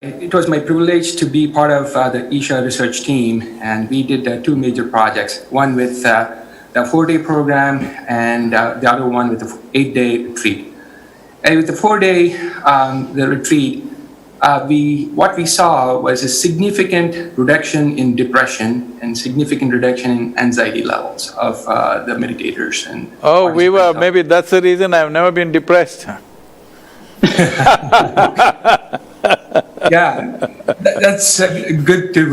It was my privilege to be part of the Isha research team, and we did two major projects. One with the 4-day program, and the other one with the 8-day retreat. And with the 4-day the retreat, what we saw was a significant reduction in depression and significant reduction in anxiety levels of the meditators and Oh, we were… participants. maybe that's the reason I've never been depressed. Yeah, that's good to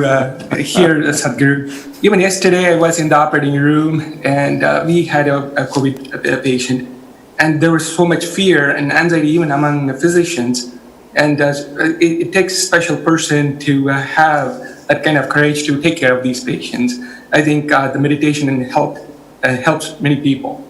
hear, Sadhguru. Even yesterday, I was in the operating room and we had a COVID patient, and there was so much fear and anxiety even among the physicians. And it takes a special person to have that kind of courage to take care of these patients. I think the meditation helps many people.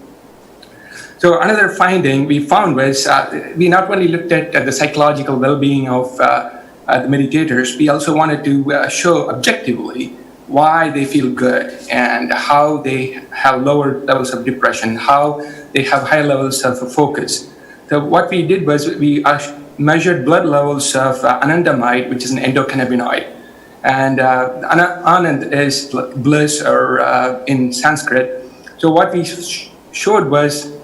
So another finding we found was we not only looked at the psychological well-being of the meditators, we also wanted to show objectively why they feel good and how they have lower levels of depression, how they have higher levels of focus. So what we did was we measured blood levels of anandamide, which is an endocannabinoid. And anand is bliss or in Sanskrit. So what we showed was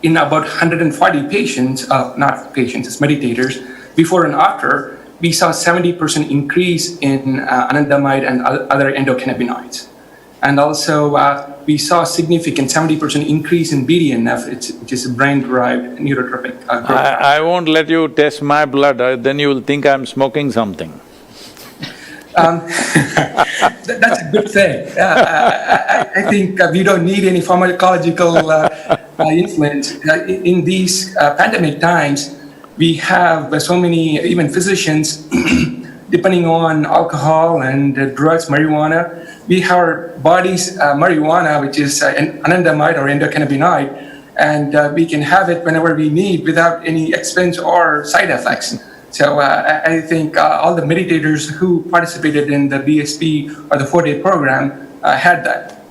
in about 140 patients, not patients, it's meditators, before and after, we saw 70% increase in anandamide and other endocannabinoids. And also, we saw a significant 70% increase in BDNF, which is a brain-derived neurotropic growth. I won't let you test my blood, then you'll think I'm smoking something. That's a good thing. I think we don't need any pharmacological influence. In these pandemic times, we have so many, even physicians, depending on alcohol and drugs, marijuana, we have our body's marijuana, which is an anandamide or endocannabinoid, and we can have it whenever we need without any expense or side effects. So I think all the meditators who participated in the BSP or the 4-day program had that.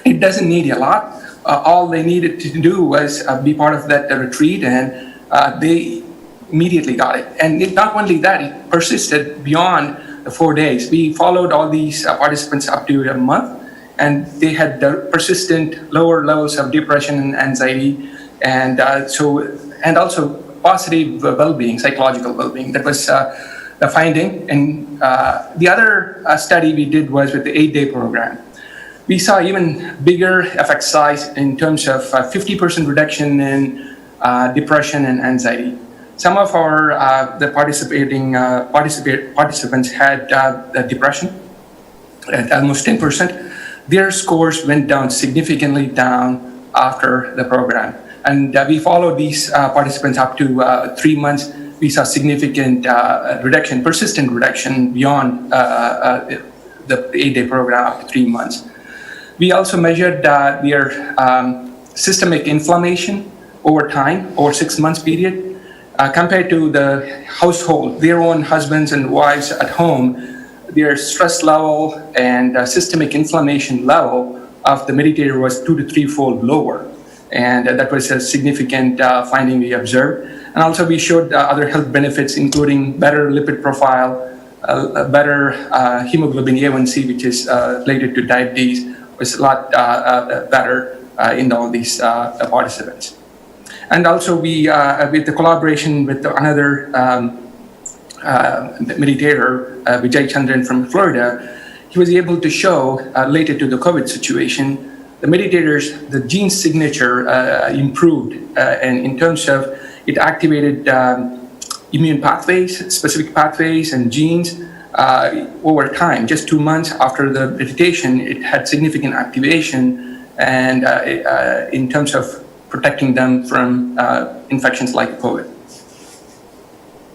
It doesn't need a lot. All they needed to do was be part of that retreat, and they immediately got it. And not only that, it persisted beyond the 4 days. We followed all these participants up to a month, and they had persistent lower levels of depression and anxiety, and also positive well-being, psychological well-being. That was the finding. And the other study we did was with the 8-day program. We saw even bigger effect size in terms of 50% reduction in depression and anxiety. Some of our the participants had depression at almost 10%. Their scores went down significantly down after the program. And we followed these participants up to 3 months. We saw significant reduction, persistent reduction beyond the 8-day program up to 3 months. We also measured their systemic inflammation over time, over 6 months period, compared to the household, their own husbands and wives at home. Their stress level and systemic inflammation level of the meditator was 2 to 3-fold lower. And that was a significant finding we observed. And also we showed other health benefits, including better lipid profile, better hemoglobin A1C, which is related to diabetes, was a lot better in all these participants. And also we, with the collaboration with another meditator, Vijay Chandran from Florida, he was able to show, related to the COVID situation, the meditators, the gene signature improved, and in terms of it activated immune pathways, specific pathways and genes over time. Just 2 months after the meditation, it had significant activation, and in terms of protecting them from infections like COVID.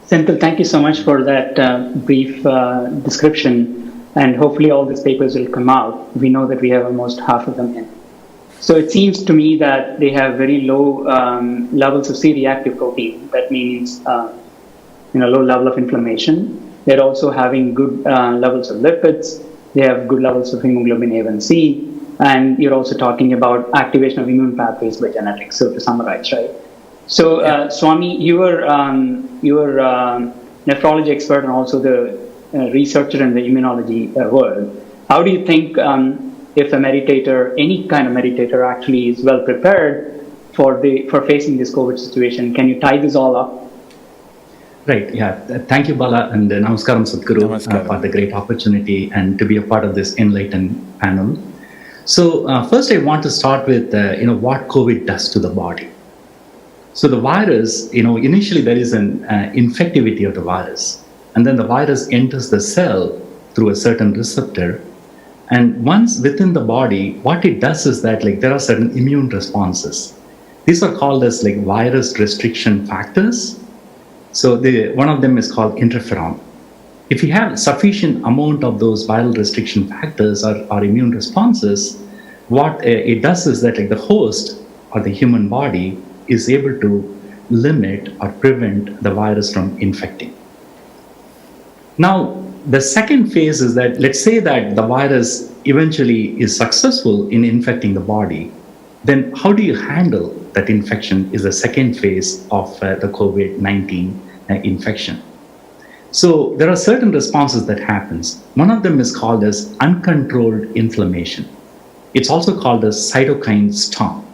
Senthil, thank you so much for that brief description, and hopefully all these papers will come out. We know that we have almost half of them in. So it seems to me that they have very low levels of C-reactive protein. That means low level of inflammation. They're also having good levels of lipids. They have good levels of hemoglobin A1C. And you're also talking about activation of immune pathways by genetics. So to summarize, right? So Swami, you were nephrology expert and also the researcher in the immunology world, how do you think if a meditator, any kind of meditator, actually is well prepared for facing this COVID situation? Can you tie this all up? Right, yeah. Thank you, Bala, and Namaskaram, Sadhguru, Namaskaram. for the great opportunity and to be a part of this enlightened panel. So, first I want to start with, what COVID does to the body. So the virus, initially there is an infectivity of the virus, and then the virus enters the cell through a certain receptor. And once within the body, what it does is that there are certain immune responses. These are called as virus restriction factors. So one of them is called interferon. If you have sufficient amount of those viral restriction factors or immune responses, what it does is that the host or the human body is able to limit or prevent the virus from infecting. Now, the second phase is that, let's say that the virus eventually is successful in infecting the body, then how do you handle that infection is the second phase of the COVID-19 infection. So there are certain responses that happens. One of them is called as uncontrolled inflammation. It's also called as cytokine storm.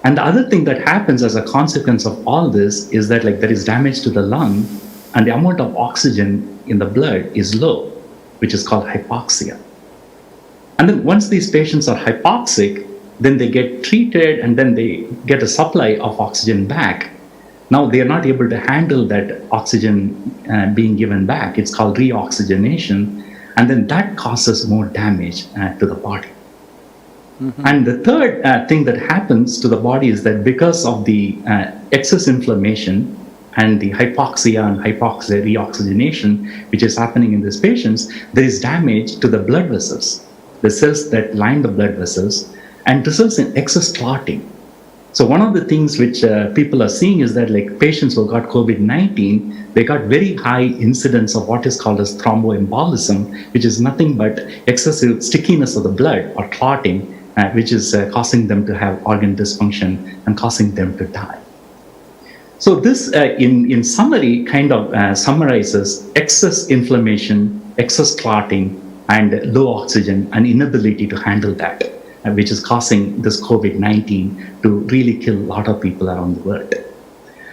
And the other thing that happens as a consequence of all this is that there is damage to the lung, and the amount of oxygen in the blood is low, which is called hypoxia. And then once these patients are hypoxic, then they get treated and then they get a supply of oxygen back. Now they are not able to handle that oxygen being given back. It's called reoxygenation, and then that causes more damage to the body. Mm-hmm. And the third thing that happens to the body is that because of the excess inflammation and the hypoxia and reoxygenation, which is happening in these patients, there is damage to the blood vessels, the cells that line the blood vessels, and results in excess clotting. So one of the things which people are seeing is that patients who got COVID-19, they got very high incidence of what is called as thromboembolism, which is nothing but excessive stickiness of the blood or clotting, which is causing them to have organ dysfunction and causing them to die. So this, in summary, kind of summarizes excess inflammation, excess clotting, and low oxygen and inability to handle that, which is causing this COVID-19 to really kill a lot of people around the world.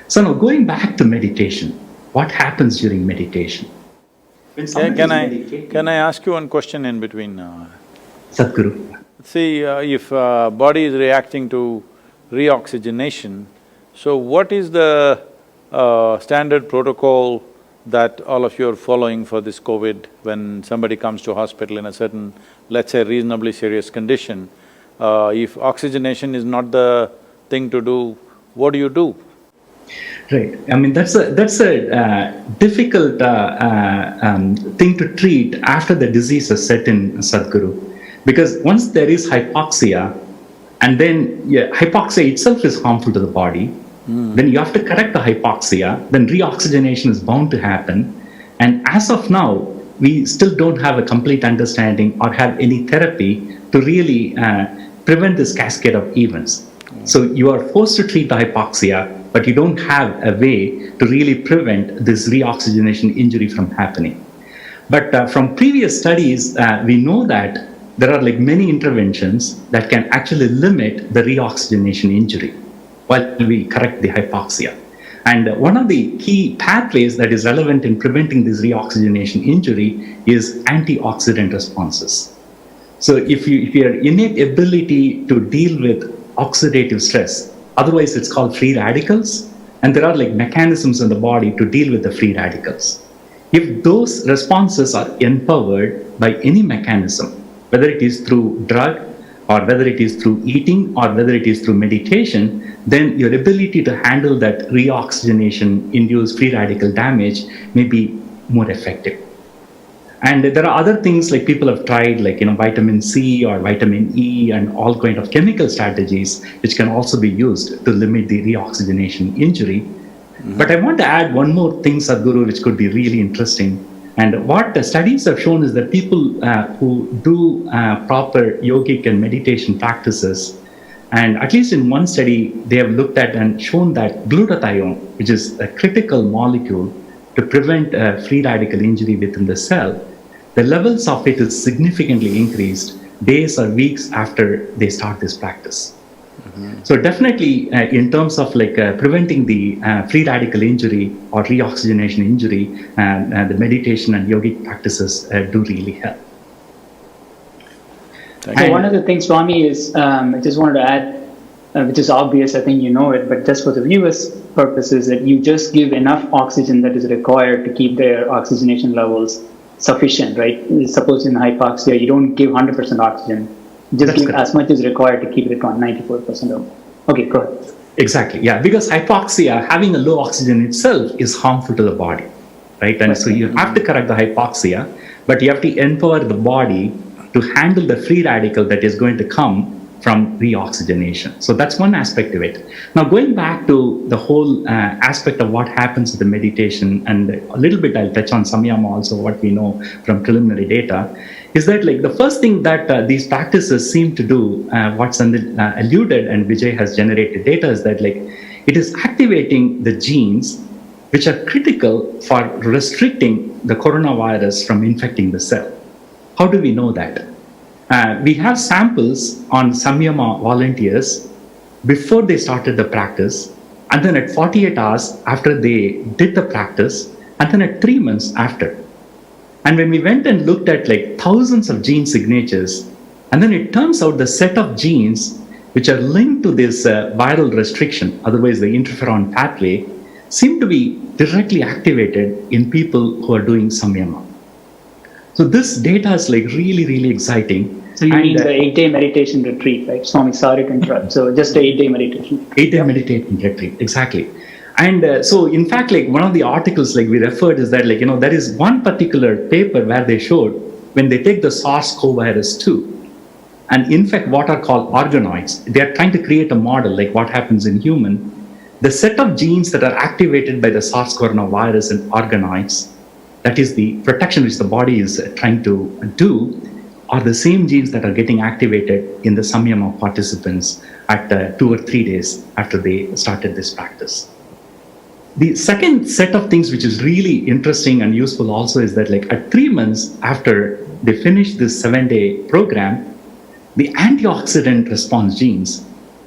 So now going back to meditation, what happens during meditation? Can I ask you one question in between? Sadhguru. See, if body is reacting to reoxygenation, so what is the standard protocol that all of you are following for this COVID when somebody comes to hospital in a certain, let's say, reasonably serious condition? If oxygenation is not the thing to do, what do you do? Right. I mean, that's a difficult thing to treat after the disease has set in, Sadhguru. Because once there is hypoxia, and then hypoxia itself is harmful to the body, then you have to correct the hypoxia, then reoxygenation is bound to happen. And as of now, we still don't have a complete understanding or have any therapy to really prevent this cascade of events. So you are forced to treat the hypoxia, but you don't have a way to really prevent this reoxygenation injury from happening. But from previous studies, we know that there are many interventions that can actually limit the reoxygenation injury while we correct the hypoxia. And one of the key pathways that is relevant in preventing this reoxygenation injury is antioxidant responses. So if your innate ability to deal with oxidative stress, otherwise it's called free radicals, and there are mechanisms in the body to deal with the free radicals. If those responses are empowered by any mechanism, whether it is through drug or whether it is through eating or whether it is through meditation, then your ability to handle that reoxygenation induced free radical damage may be more effective. And there are other things people have tried, vitamin C or vitamin E and all kind of chemical strategies which can also be used to limit the reoxygenation injury. Mm-hmm. But I want to add one more thing, Sadhguru, which could be really interesting. And what the studies have shown is that people who do proper yogic and meditation practices, and at least in one study, they have looked at and shown that glutathione, which is a critical molecule to prevent free radical injury within the cell, the levels of it is significantly increased days or weeks after they start this practice. So definitely, in terms of like preventing the free radical injury or reoxygenation injury, the meditation and yogic practices do really help. So one of the things, Swami, is I just wanted to add, which is obvious, I think you know it, but just for the viewers' purposes, that you just give enough oxygen that is required to keep their oxygenation levels sufficient, right? Suppose in hypoxia, you don't give 100% oxygen. Just give as much as required to keep it on 94% or more. Okay, go ahead. Exactly, yeah, because hypoxia, having a low oxygen itself is harmful to the body, right? And so you have to correct the hypoxia, but you have to empower the body to handle the free radical that is going to come from reoxygenation. So that's one aspect of it. Now, going back to the whole aspect of what happens with the meditation, and a little bit I'll touch on samyama also, what we know from preliminary data, is that like the first thing that these practices seem to do, what Sandil alluded and Vijay has generated data, is that like it is activating the genes which are critical for restricting the coronavirus from infecting the cell. How do we know that? We have samples on samyama volunteers before they started the practice, and then at 48 hours after they did the practice, and then at 3 months after. And when we went and looked at like thousands of gene signatures, and then it turns out the set of genes which are linked to this viral restriction, otherwise the interferon pathway, seem to be directly activated in people who are doing samyama. So this data is like really, really exciting. So you mean the 8-day meditation retreat, right? Swami, sorry to interrupt. So just a 8-day meditation. 8-day meditation retreat, exactly. And so in fact, like one of the articles like we referred is that like, you know, there is one particular paper where they showed when they take the SARS-CoV-2 and infect what are called organoids, they are trying to create a model like what happens in human. The set of genes that are activated by the SARS coronavirus and organoids, that is the protection which the body is trying to do, are the same genes that are getting activated in the samyama participants at 2 or 3 days after they started this practice. The second set of things which is really interesting and useful also is that like at 3 months after they finish this 7-day program, the antioxidant response genes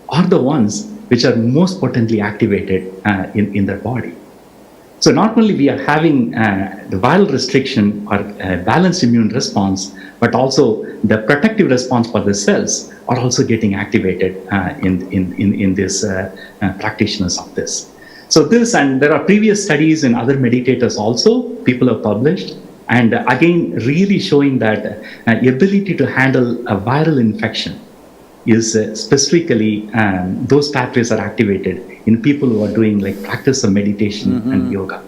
are the ones which are most potently activated in their body. So not only we are having the viral restriction or balanced immune response, but also the protective response for the cells are also getting activated in this practitioners of this. So this, and there are previous studies in other meditators also, people have published, and again, really showing that the ability to handle a viral infection is specifically, those pathways are activated in people who are doing like practice of meditation and yoga.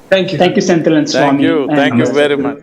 Thank you. Thank you, Senthil and Swami. Thank you very much.